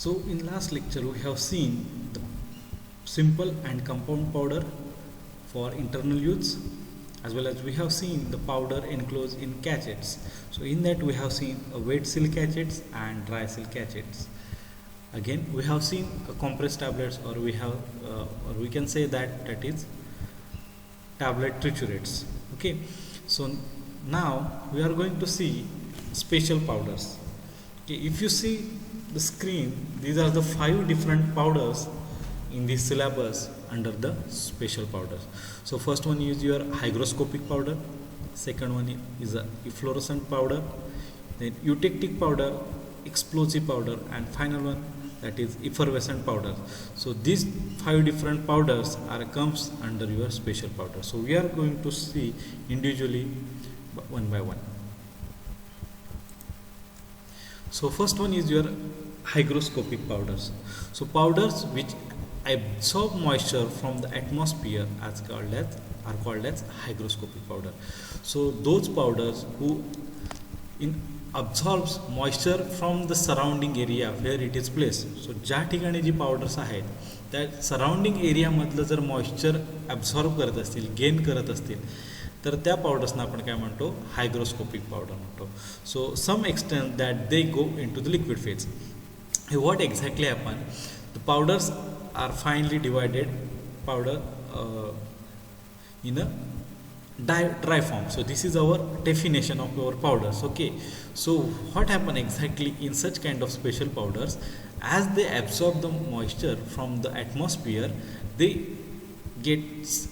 So in last lecture we have seen the simple and compound powder for internal use, as well as we have seen the powder enclosed in cachets. So in that we have seen a wet seal cachets and dry seal cachets. Again we have seen compressed tablets, or we can say that is tablet triturates. Okay, so now we are going to see special powders. Okay, if you see the screen, these are the 5 different powders in the syllabus under the special powders. So first one is your hygroscopic powder, second one is a efflorescent powder, then eutectic powder, explosive powder, and final one, that is effervescent powder. So these 5 different powders comes under your special powder. So we are going to see individually one by one. So first one is your hygroscopic powders. So powders which absorb moisture from the atmosphere are called as hygroscopic powder. So those powders who absorbs moisture from the surrounding area where it is placed. So ज्या ठिकाणी जी powders आहेत त्या surrounding एरियामधलं जर moisture absorb करत असतील, gain करत असतील, तर त्या पावडर्सना आपण काय म्हणतो, हायग्रोस्कोपिक पावडर म्हणतो. So some extent that they go into the liquid phase. What exactly happen? The powders are finely divided powder in a dry form. So this is our definition of our powders. Okay, so what happen exactly in such kind of special powders? As they absorb the moisture from the atmosphere, they get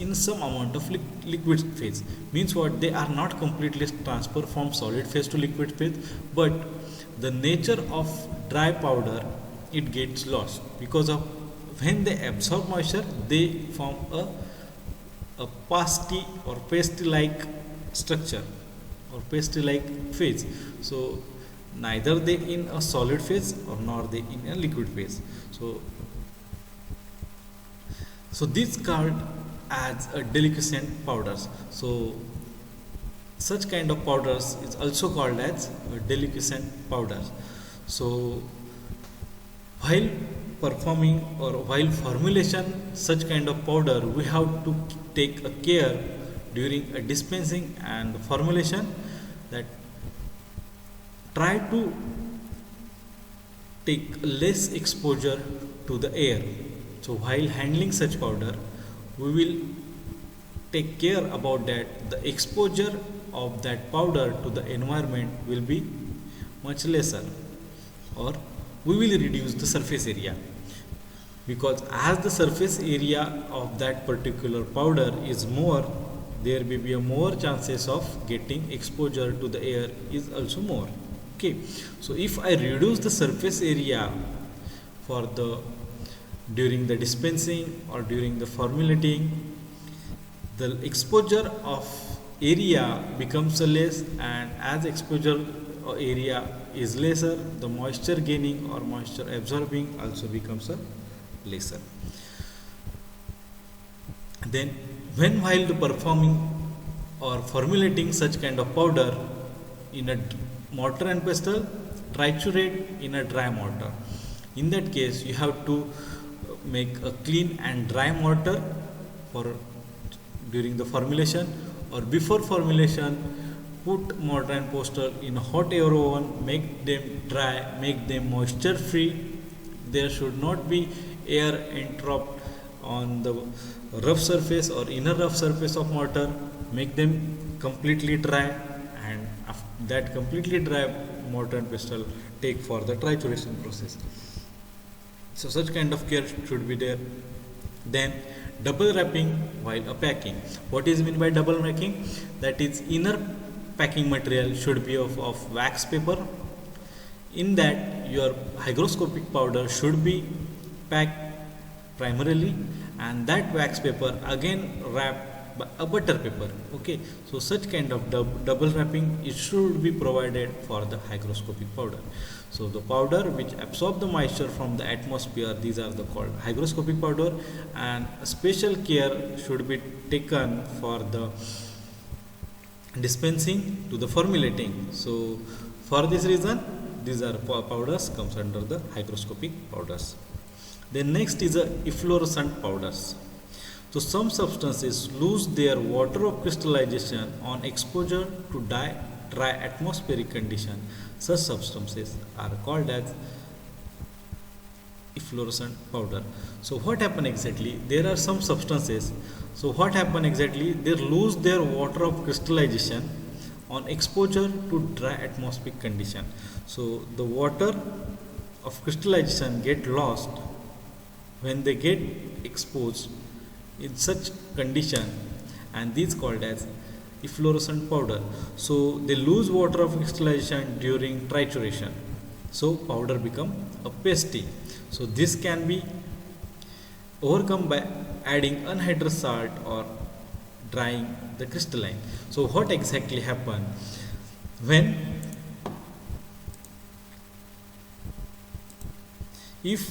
in some amount of liquid phase. Means what? They are not completely transfer from solid phase to liquid phase, but the nature of dry powder, it gets lost because of when they absorb moisture, they form a pasty or paste-like structure or paste-like phase. So neither they in a solid phase or nor they in a liquid phase. So this called as a deliquescent powders. So such kind of powders is also called as deliquescent powders. So while performing or while formulation such kind of powder, we have to take a care during a dispensing and formulation, that try to take less exposure to the air. So while handling such powder, we will take care about that the exposure of that powder to the environment will be much lesser, or we will reduce the surface area, because as the surface area of that particular powder is more, there may be a more chances of getting exposure to the air is also more. Okay, so if I reduce the surface area for the during the dispensing or during the formulating, the exposure of area becomes less, and as exposure area is lesser, the moisture gaining or moisture absorbing also becomes lesser. Then when while performing or formulating such kind of powder in a mortar and pestle, triturate in a dry mortar. In that case, you have to make a clean and dry mortar for during the formulation, or before formulation, put mortar and pestle in a hot air oven, make them dry, make them moisture free. There should not be air entrapped on the rough surface or inner rough surface of mortar. Make them completely dry, and after that completely dry mortar and pestle take for the trituration process. So such kind of care should be there. Then double wrapping while packing. What is meant by double wrapping? That is, inner packing material should be of wax paper. In that, your hygroscopic powder should be packed primarily, and that wax paper again wrapped by a butter paper. Okay, so such kind of double wrapping, it should be provided for the hygroscopic powder. So the powder which absorb the moisture from the atmosphere, these are the called hygroscopic powder, and special care should be taken for the dispensing to the formulating. So for this reason, these are powders comes under the hygroscopic powders. Then next is a efflorescent powders. So some substances lose their water of crystallization on exposure to dry atmospheric condition. Such substances are called as efflorescent powder. So what happen exactly? There are some substances. So what happen exactly? They lose their water of crystallization on exposure to dry atmospheric condition. So the water of crystallization get lost when they get exposed in such condition, and this called as efflorescent powder. So they lose water of crystallization during trituration, so powder become a pasty. So this can be overcome by adding anhydrous salt or drying the crystalline. So what exactly happen when if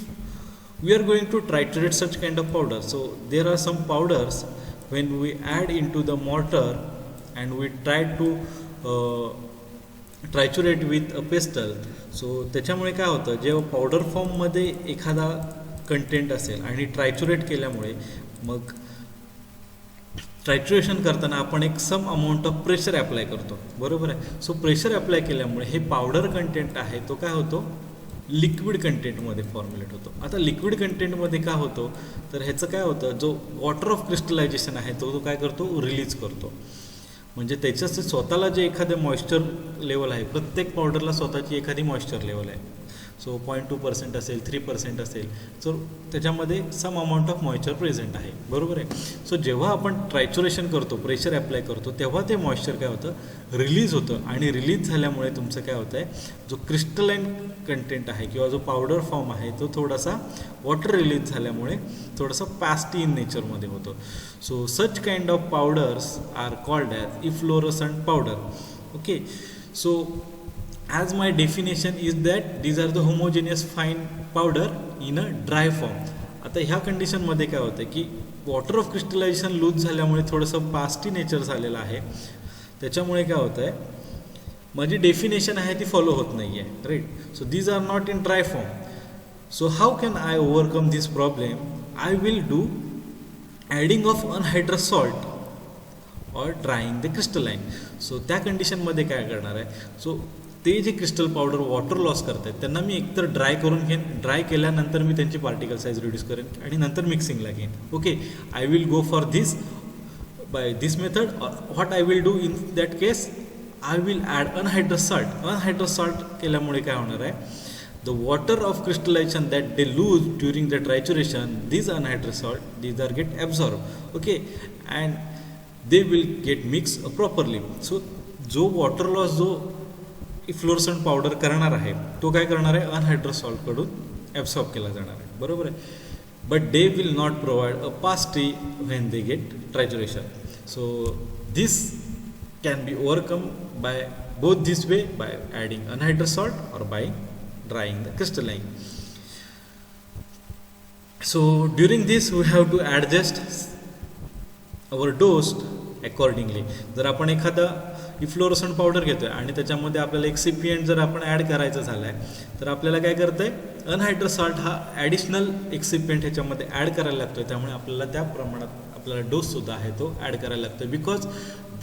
we are going to triturate such kind of powder? So there are some powders when we add into the mortar and we try to triturate with a pestle. So त्याच्यामुळे काय होतं, जेव्हा powder फॉर्ममध्ये एखादा content असेल आणि ट्रायच्युरेट केल्यामुळे मग ट्रायच्युरेशन करताना आपण एक some amount of pressure apply करतो, बरोबर आहे. सो प्रेशर अप्लाय केल्यामुळे हे पावडर कंटेंट आहे तो काय होतो, लिक्विड कंटेंटमध्ये फॉर्म्युलेट होतो. आता लिक्विड कंटेंटमध्ये काय होतो तर ह्याचं काय होतं, जो वॉटर ऑफ क्रिस्टलायझेशन आहे तो काय करतो, रिलीज करतो. म्हणजे त्याच्याचं स्वतःला जे एखादं मॉइश्चर लेवल आहे, प्रत्येक पावडरला स्वतःची एखादी मॉइश्चर लेवल आहे. सो 0.2% असेल, 3% असेल, सो त्याच्यामध्ये some amount of moisture present आहे, बरोबर आहे. सो जेव्हा आपण ट्रायच्युरेशन करतो, प्रेशर अप्लाय करतो, तेव्हा ते मॉइश्चर काय होतं, रिलीज होतं. आणि रिलीज झाल्यामुळे तुमचं काय होतं आहे, जो क्रिस्टलाइन कंटेंट आहे किंवा जो पावडर फॉर्म आहे तो थोडासा वॉटर रिलीज झाल्यामुळे थोडासा पास्टी इन नेचरमध्ये होतो. So such kind of powders are called as efflorescent powder. Okay, so as my definition is that these are the homogeneous fine powder in a dry form. आता ह्या कंडिशनमध्ये काय होतं की वॉटर ऑफ क्रिस्टलायझेशन लूज झाल्यामुळे थोडंसं पास्टी nature झालेलं आहे. त्याच्यामुळे काय होतं आहे, माझी डेफिनेशन आहे ती फॉलो होत नाही आहे, right. So these are not in dry form. So how can I overcome this problem? I will do adding of anhydrous salt or drying the crystalline. So त्या कंडिशनमध्ये काय करणार आहे, सो ते जे क्रिस्टल पावडर वॉटर लॉस करत आहेत त्यांना मी एकतर ड्राय करून घेईन, ड्राय केल्यानंतर मी त्यांची पार्टिकल साईज रिड्यूस करेन आणि नंतर मिक्सिंगला घेईन. Okay, I will go for this by this method. What I will do in that case, I will add anhydrous salt. Anhydrous salt केल्यामुळे काय होणार आहे, the water of crystallization that they lose during the trituration, these anhydrous salt these are get absorb. Okay, and they will get mix properly. So जो water loss जो इफ्लोरसंट powder करणार आहे तो काय करणार आहे, अनहायड्रस सॉल्टकडून ॲब्सॉर्ब केला जाणार आहे, बरोबर आहे. But they will not provide a pasty when they get trituration. So this can be overcome by both this way, by adding anhydrous salt or by drying the crystalline. So during this we have to adjust our dose accordingly. जर आपण एखादा इफ्लोरसंट powder घेतो आहे आणि त्याच्यामध्ये आपल्याला एक्सिपियंट जर आपण ॲड करायचं झालं आहे तर आपल्याला काय करतं आहे, अनहायड्रस सॉल्ट हा ॲडिशनल एक्सिपियंट ह्याच्यामध्ये ॲड करायला लागतो आहे. त्यामुळे आपल्याला त्या प्रमाणात आपल्याला डोससुद्धा आहे तो ॲड करायला लागतो आहे, because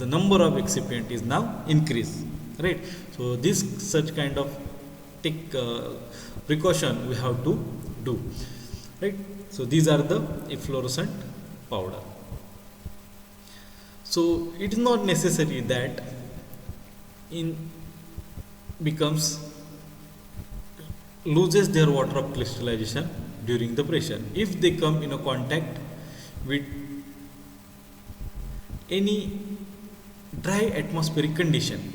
the number of excipient is now increase, right. So this such kind of take precaution we have to do, right. So these are the efflorescent powder. So it is not necessary that in becomes loses their water of crystallization during the pressure. If they come in a contact with any dry atmospheric condition,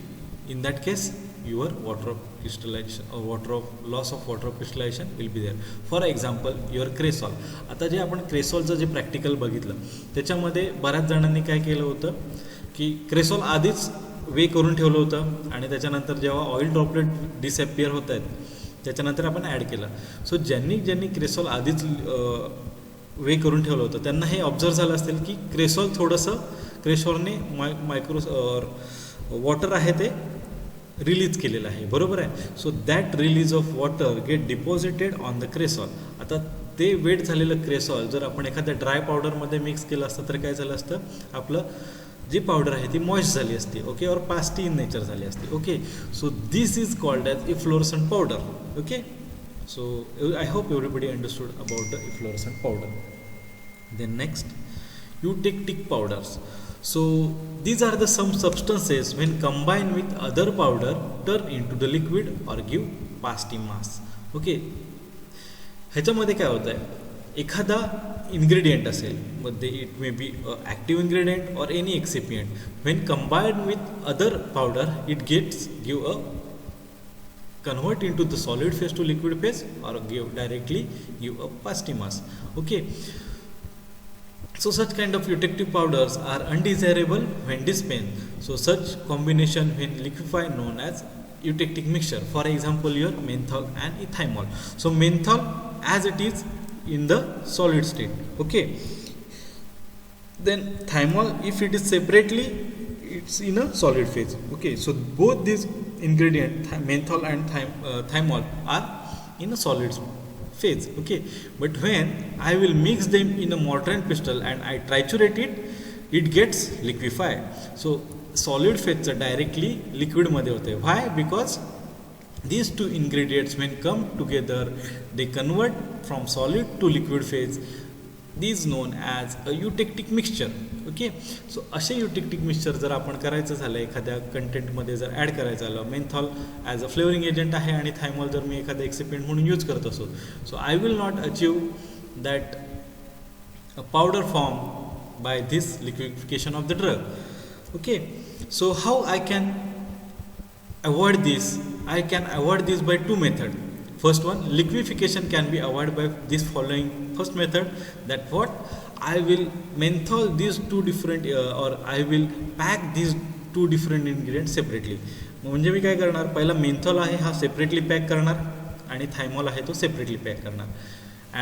in that case your water of crystallization or water of loss of water of crystallization will be there. For example, your क्रेसॉल. आता जे आपण क्रेसॉलचं जे practical बघितलं त्याच्यामध्ये बऱ्याच जणांनी काय केलं होतं की क्रेसॉल आधीच वे करून ठेवलं होतं आणि त्याच्यानंतर जेव्हा ऑइल ड्रॉपलेट डिसअपियर होत आहेत त्याच्यानंतर आपण ॲड केलं. सो ज्यांनी क्रेसॉल आधीच वे करून ठेवलं होतं त्यांना हे ऑब्झर्व झालं असेल की क्रेसॉल थोडंसं क्रेसॉलने मायक्रो वॉटर आहे ते रिलीज केलेला आहे, बरोबर आहे. So that release of water get deposited on the cresol. आता ते वेट झालेलं क्रेसॉल जर आपण एखाद्या ड्राय पावडरमध्ये मिक्स केलं असतं तर काय झालं असतं, आपलं जी पावडर आहे ती मॉइस्ट झाली असती, ओके, और पास्टी इन नेचर झाली असती, okay. So this is called as efflorescent powder, okay. So I hope everybody understood about the efflorescent powder. Then next, eutectic powders. So these are the some substances when combined with other powder turn into the liquid or give pasty mass. Okay. ह्याच्यामध्ये काय होतं आहे, एखादा ingredient असेल मध्ये, it may be active ingredient or any excipient, when combined with other powder it gets give a convert into the solid phase to liquid phase or directly give a pasty mass, okay. So such kind of eutectic powders are undesirable when dispensed. So such combination when liquefied known as eutectic mixture. For example, your menthol and ethymol. So menthol as it is in the solid state, okay. Then thymol, if it is separately, it's in a solid phase, okay. So both these ingredient menthol and thymol are in a solid phase, okay. But when I will mix them in a mortar and pestle and I triturate it, it gets liquefied. So solid phase directly liquid मध्ये होते. Why? Because these two ingredients when come together they convert from solid to liquid phase. These known as a eutectic mixture, okay. So असे eutectic mixture जर आपण करायचं झालं, एखाद्या कंटेंटमध्ये जर add करायचं झालं, menthol as a flavouring agent आहे आणि थायमॉल जर मी एखादा एक्सिपियंट म्हणून यूज करत असो, so I will not achieve that powder form by this liquefaction of the drug, okay. So how I can avoid this? I can avoid this by two methods. First one, liquefaction can be avoided by this following. First method, that what I will menthol these two different or I will pack these two different ingredients separately. म्हणजे मी काय करणार, पहिला menthol आहे हा separately pack करणार आणि thymol आहे तो सेपरेटली पॅक करणार.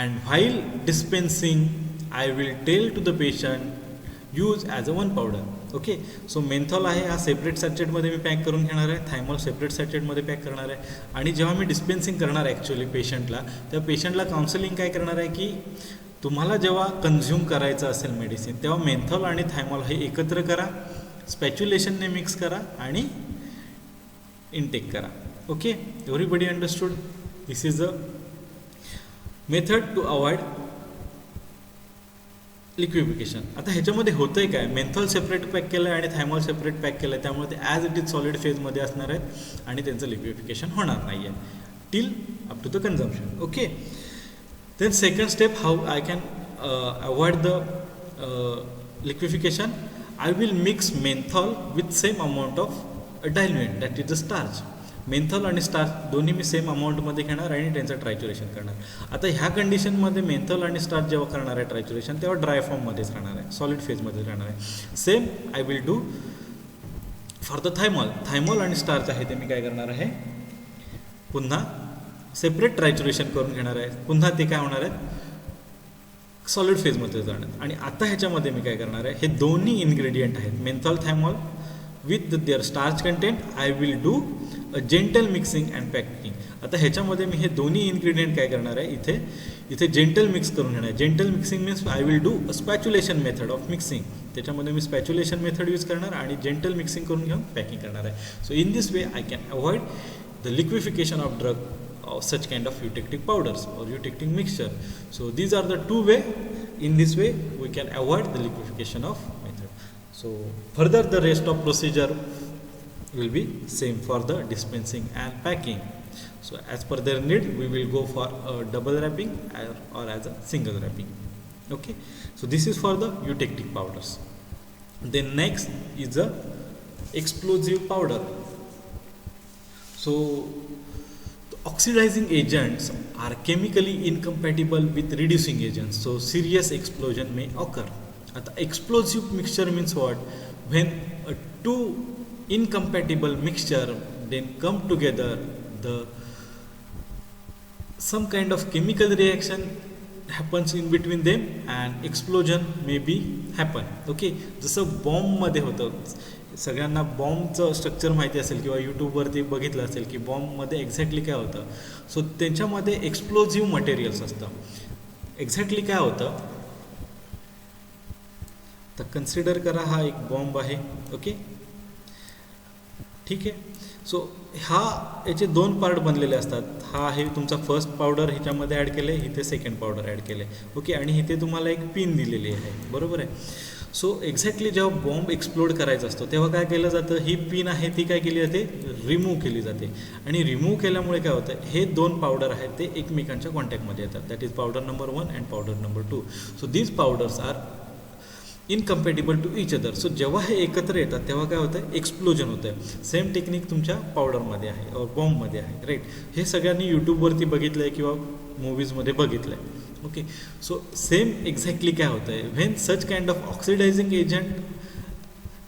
And while dispensing I will tell to the patient use as a one powder, okay. So menthol आहे हा सेपरेट सॅचेटमध्ये मी पॅक करून घेणार आहे, थायमॉल सेपरेट सॅचेटमध्ये पॅक करणार आहे. आणि जेव्हा मी डिस्पेन्सिंग करणार ॲक्च्युअली पेशंटला, त्या पेशंटला काउन्सिलिंग काय करणार आहे की तुम्हाला जेव्हा कन्झ्युम करायचं असेल मेडिसिन तेव्हा मेन्थॉल आणि थायमॉल हे एकत्र करा, स्पॅच्युलेशनने मिक्स करा आणि इनटेक करा, okay. Everybody understood? This is a method to avoid liquefaction. आता ह्याच्यामध्ये होतं आहे काय, मेन्थॉल सेपरेट पॅक केलं आहे आणि थायमॉल सेपरेट पॅक केलं आहे, त्यामुळे ते ॲज इट इज सॉलिड फेजमध्ये असणार आहेत आणि त्यांचं लिक्विफिकेशन होणार नाही आहे till up to the consumption, okay. Then second step, how I can avoid the liquification. I will mix menthol with same amount of diluent, that is the starch. Menthol आणि starch दोन्ही मी same अमाऊंटमध्ये घेणार आणि त्यांचं ट्रायच्युरेशन करणार. आता ह्या कंडिशनमध्ये मेन्थॉल आणि स्टार्च जेव्हा करणार आहे ट्रायच्युरेशन तेव्हा ड्राय फॉर्ममध्येच राहणार आहे, सॉलिड फेजमध्ये राहणार आहे. Same I will do for the thymol. Thymol आणि स्टार्च आहे ते मी काय करणार आहे, पुन्हा सेपरेट ट्रायच्युरेशन करून घेणार आहे, पुन्हा ते काय होणार आहेत सॉलिड फेजमध्ये जाणार. आणि आता ह्याच्यामध्ये मी काय करणार आहे, हे दोन्ही इन्ग्रेडियंट आहेत menthol thymol with their starch content, I will do a gentle mixing and packing. आता ह्याच्यामध्ये मी हे दोन्ही इन्ग्रेडियंट काय करणार आहे, इथे जेंटल मिक्स करून घेणार आहे. Gentle mixing means I will do a spatulation method of mixing, त्याच्यामध्ये मी स्पॅच्युलेशन मेथड यूज करणार आणि जेंटल मिक्सिंग करून घेऊन पॅकिंग करणार आहे. So in this way I can avoid the liquification of drug of such kind of eutectic powders or eutectic mixture. So these are the two way. In this way we can avoid the liquefaction of method. So further the rest of procedure will be same for the dispensing and packing. So as per their need we will go for a double wrapping or as a single wrapping, okay. So this is for the eutectic powders. Then next is the explosive powder. So oxidizing agents are chemically incompatible with reducing agents, so serious explosion may occur. आता explosive mixture means what? When two incompatible mixture then come together, some kind of chemical reaction happens in between them and explosion may be happen. Okay, जसं बॉम्बमध्ये होतं, सगळ्यांना बॉम्बचं structure माहिती असेल किंवा यूट्यूबवरती बघितलं असेल की बॉम्बमध्ये एक्झॅक्टली काय होतं. सो त्यांच्यामध्ये एक्सप्लोजिव्ह मटेरियल्स असतं. एक्झॅक्टली काय होतं तर कन्सिडर करा हा एक बॉम्ब आहे. ओके, ठीक आहे. सो याचे 2 पार्ट बनलेले असतात. हा आहे तुमचा फर्स्ट पावडर, ह्याच्यामध्ये ॲड केले, इथे सेकंड पावडर ॲड केले. ओके, आणि इथे तुम्हाला एक पिन दिलेली आहे, बरोबर आहे. सो एक्झॅक्टली जेव्हा बॉम्ब एक्सप्लोड करायचा असतो तेव्हा काय केलं जातं, ही पिन आहे ती काय केली जाते, रिमूव्ह केली जाते. आणि रिमूव्ह केल्यामुळे काय होतं, हे 2 पावडर आहेत ते एकमेकांच्या कॉन्टॅक्टमध्ये येतात. That is powder number 1 and powder number 2. So these powders are incompatible to each other. So जेव्हा हे एकत्र येतात तेव्हा काय होतं, एक्सप्लोजन होतं आहे. सेम टेक्निक तुमच्या पावडरमध्ये आहे और बॉम्बमध्ये आहे, राईट. हे सगळ्यांनी यूट्यूबवरती बघितलं आहे किंवा मूवीजमध्ये बघितलं आहे. ओके, सो सेम एक्झॅक्टली काय होतं आहे, when such kind of oxidising agent,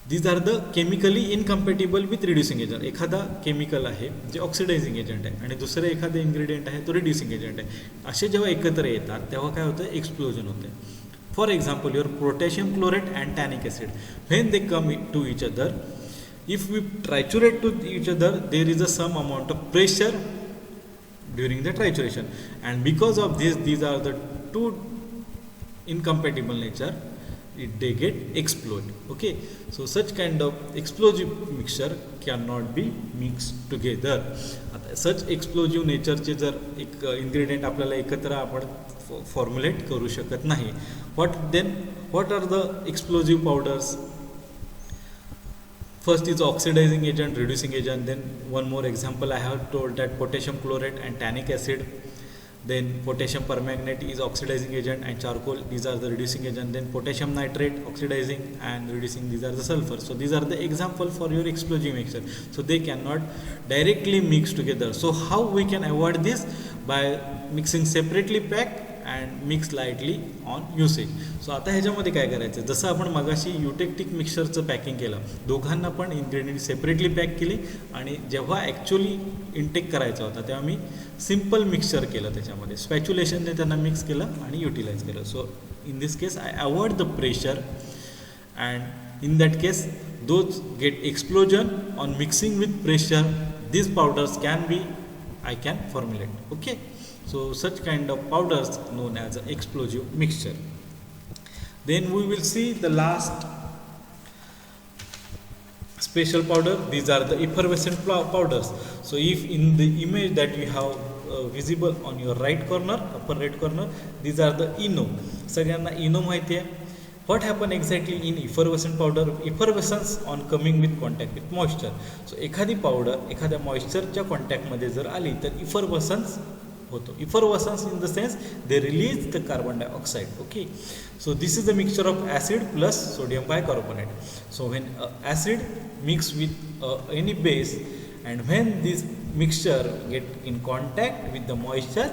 these are the chemically incompatible with reducing agent. एखादा केमिकल आहे जे ऑक्सिडायझिंग एजंट आहे आणि दुसरं एखादं इन्ग्रेडियंट आहे तो रिड्युसिंग एजंट आहे. असे जेव्हा एकत्र येतात तेव्हा काय होतं, एक्सप्लोजन होतं आहे. For example, your potassium chlorate and tannic acid, when they come to each other, if we triturate to each other, there is a some amount of pressure during the trituration, and because of this, these are the two incompatible nature, they get explode. Okay, so such kind of explosive mixture cannot be mixed together. आता such explosive nature चे जर एक ingredient आपल्याला एकत्र आपण formulate करू शकत नाही. what are the explosive powders? First is oxidizing agent, reducing agent. Then one more example I have told, that potassium chlorate and tannic acid. Then potassium permanganate is oxidizing agent, and charcoal, these are the reducing agent. Then potassium nitrate, oxidizing and reducing, these are the sulfur. So these are the example for your explosive mixture. So they cannot directly mix together. So how we can avoid this? By mixing separately pack and mix lightly on usage. So आता ह्याच्यामध्ये काय करायचं, जसं आपण मगाशी युटेक्टिक मिक्सरचं packing केलं, दोघांना पण इन्ग्रेडियंट सेपरेटली पॅक केली आणि जेव्हा ॲक्च्युअली इनटेक करायचा होता तेव्हा मी सिम्पल मिक्सचर केलं, त्याच्यामध्ये स्पॅच्युलेशनने त्यांना मिक्स केलं आणि युटिलाइज केलं. So in this case I avoid the pressure and in that case those get explosion on mixing with pressure. these powders can be, I can formulate. Okay, so such kind of powders known as an explosive mixture. Then we will see the last special powder. These are the effervescent powders. So if in the image that you have visible on your right corner, upper right corner, these are the ENO. सगळ्यांना ENO माहिती आहे. What happen exactly in effervescent powder? Effervescence on coming with contact with moisture. So एखादी powder एखाद्या मॉइश्चरच्या कॉन्टॅक्टमध्ये जर आली तर effervescence होतो. Effervescence in the sense they release the carbon dioxide. Okay, so this is the mixture of acid plus sodium bicarbonate. So when acid mix with any base, and when this mixture get in contact with the moisture,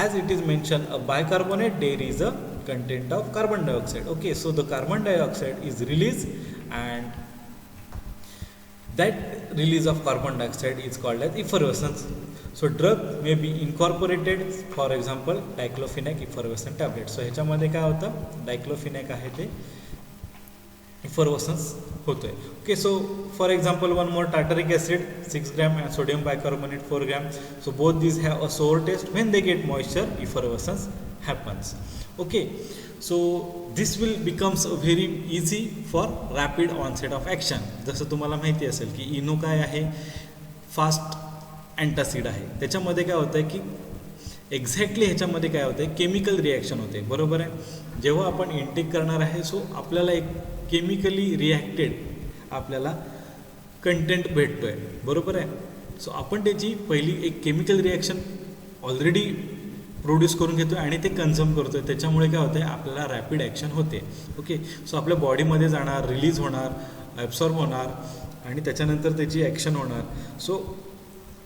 as it is mentioned, a bicarbonate, there is a content of carbon dioxide. Okay, so the carbon dioxide is released, and that release of carbon dioxide is called as effervescence. So drug may be incorporated, for example diclofenac effervescent tablet. So ह्याच्यामध्ये काय होतं, diclofenac आहे ते effervescence होतोय. Okay, so for example one more, tartaric acid 6 gram and sodium bicarbonate 4 gram. So both these have a sour taste. When they get moisture, effervescence happens. Okay, so this will becomes very easy for rapid onset of action. जसं तुम्हाला माहिती असेल की इनो काय आहे, fast antacid आहे. त्याच्यामध्ये काय होतं आहे की एक्झॅक्टली ह्याच्यामध्ये काय होतं आहे, केमिकल रिॲक्शन होते, बरोबर आहे. जेव्हा आपण इनटेक करणार आहे, सो आपल्याला एक केमिकली रिॲक्टेड आपल्याला कंटेंट भेटतो आहे, बरोबर आहे. सो आपण त्याची पहिली एक केमिकल रिॲक्शन ऑलरेडी प्रोड्यूस करून घेतो आणि ते कन्झ्युम करतो आहे. त्याच्यामुळे काय होतं आहे, आपल्याला रॅपिड ॲक्शन होते. ओके, सो आपल्या बॉडीमध्ये जाणार, रिलीज होणार, ॲब्सॉर्ब होणार आणि त्याच्यानंतर त्याची ॲक्शन होणार. So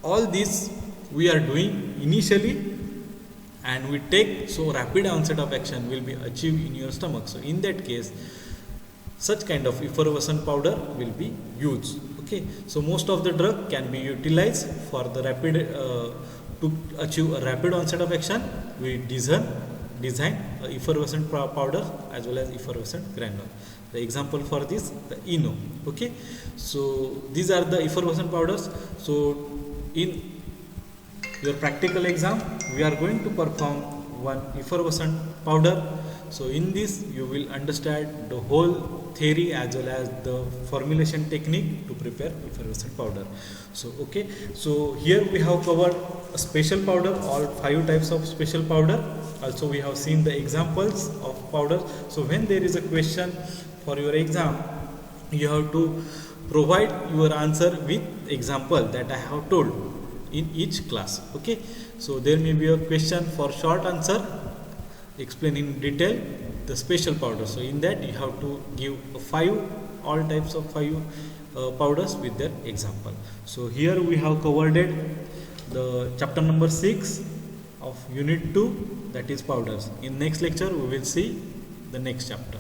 all this we are doing initially and we take, so rapid onset of action will be achieved in your stomach. So in that case, such kind of effervescent powder will be used. Okay, so most of the drug can be utilized for the rapid to achieve a rapid onset of action. We design effervescent powder as well as effervescent granule. The example for this, the ENO. Okay, so these are the effervescent powders. So in your practical exam, we are going to perform one effervescent powder. So in this you will understand the whole theory as well as the formulation technique to prepare effervescent powder. So okay, so here we have covered a special powder, all 5 types of special powder. Also we have seen the examples of powders. So when there is a question for your exam, you have to provide your answer with example that I have told in each class. Okay, so there may be a question for short answer, explain in detail the special powder. So in that you have to give 5, all types of 5 powders with their example. So here we have covered it, the chapter number 6 of unit 2, that is powders. In next lecture we will see the next chapter.